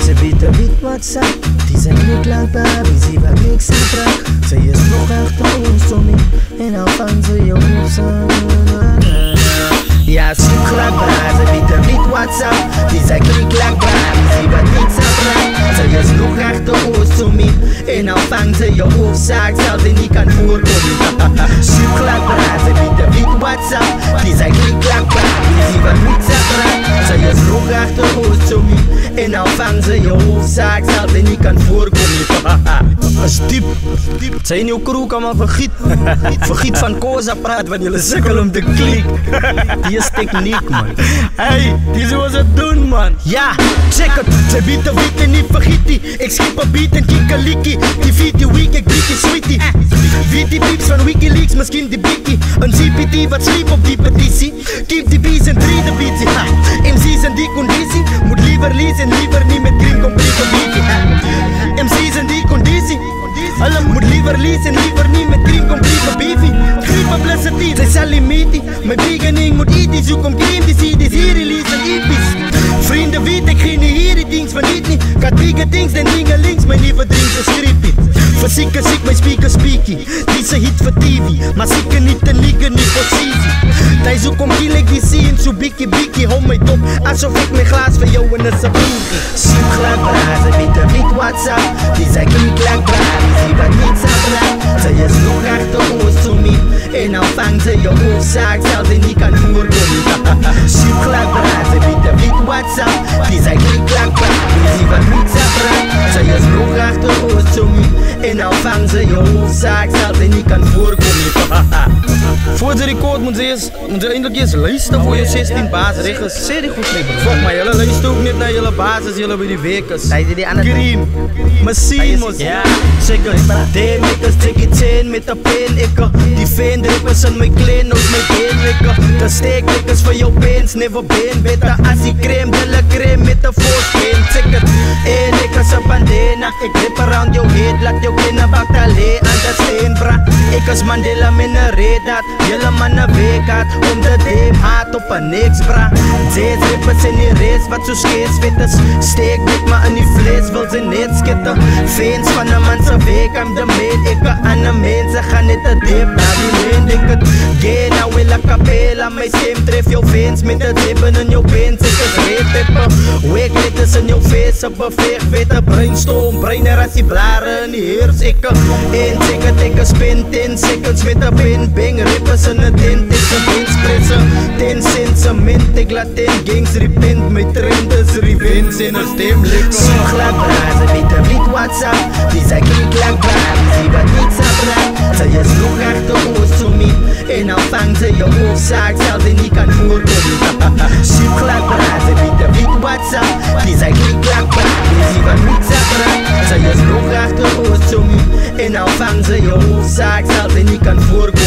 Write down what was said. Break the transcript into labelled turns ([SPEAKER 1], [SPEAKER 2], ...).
[SPEAKER 1] Ze weten niet wat zat, die zijn niet lang daar, wie zie wat niks aantrekt. Ze is nog achter ons om me, en al van ze je hoofdzak. Ja, zoek glad braar, ze weten niet wat zat, die zijn niet lang daar, wie zie wat niks aantrekt. Ze is nog achter ons om me, en al van ze je hoofdzak, zelfs die niet kan voorkomen. Zoek glad braar, ze weten niet wat zat, die zijn niet lang daar, wie zie wat niks aantrekt. Ze is nog achter ons om me, en al van ze je hoofdzaak zal ze niet kan voorkomen. Dat is diep. Zij in jouw crew kan maar vergiet. Vergiet van Koza praat, want jullie sukkel om te klik. Die is techniek, man. Hey, die zullen ze doen, man. Ja, check het. Zij bieden wit en niet vergiet die. Ik schip een beat en kiek een likkie. Die viet die week, ik bied die sweetie. Viet die pips van Wikileaks, misschien die bikkie. Een CPT wat sliep op die petitie. Keep die beats en 3 de beats. MC's in die conditie, moet liever lezen, liever niet met cream complete comedie. MC's in die conditie, alle moet liever lezen, liever niet met cream complete baby. Geen publicity, zij zijn limitie. Mijn beginning moet easy, zoek om cream, die CD's hier release en EP's. Vrienden weet ik geen hier die things van niet niet. Got bigger things dan dingen links, mijn lieve drinks een scriptie. Fysieke ziek, mijn speaker speakie. Die ze hit voor TV, maar zieke niet te liegen, niet positie. Hij zoekt om kill ik die zien, zo bikkie bikkie. Hou mij top, alsof ik mijn glas voor jou in een sabine. Zoek glad braar, ze weten niet wat zat. Die zijn niet lang braar, die zie wat niet zat. Ze is nog achter ons zo me, en al vang ze je hoofdzaak, zelfs die niet kan voorkomen. Zoek glad braar, ze weten niet wat zat. Die zijn niet lang braar, die zie wat niet zat. Ze is nog achter ons zo me, en al vang ze je hoofdzaak, zelfs die niet kan voorkomen. Voor de record moet ze eindelijk eens luisteren voor je 16 basis. Zeg die goed mee, bro. Fuck maar, jullie luisteren ook niet naar jullie basis, jullie bij die wekers. Green, machine, ja, zeker. Die mikkers, tikkie chain met de pin, ikke. Die veendruppers en mijn klein, ook mijn beenwikken. De steekwikkers voor jouw beens, never been beter. Als die crème, de la crème met de voorspeen. Check het, één ikke ze bandana. Ik rip around jouw head, laat jouw kinderen baktalee aan de steen, bra. Ik als Mandela met een redat, jullie mannen week had. Om de deem haat op een niks, bra. Deze rippers in die race, wat zo schees wittes. Steek dik maar in die vlees, wil ze niet skitten. Veens van een man zijn week, I'm the main. Ik aan de mensen gaan niet te diep naar die leen. Ik het gay, nou wil ik capella. Mijn stem tref jouw veens met de dippen in jouw peens. Ik is reepippen, week letters in jouw face. Op een veeg, witte brainstorm. Brainer als die blaren, die heers. Ik één ticket, ik spin 10 seconds met de pin. Bing, rippers in de tint, ik een pin spritsen. 10 cents een mint, ik laat 10 gangs repent. Mijn trend is revenge in een stem likken. Zoek glad braar, ze weten niet wat zat. Die zijn niet lang braar, die zie wat niks aan. Ze is nog achter ons zo me, en al vang ze je hoofdzaak, zelfs die niet kan voorkomen. Zoek glad braar, ze weten niet wat zat. Die zijn niet lang braar, die zie wat niks aan. Ze is nog achter ons zo me, en al vang ze je hoofdzaak, zelfs die niet kan voorkomen.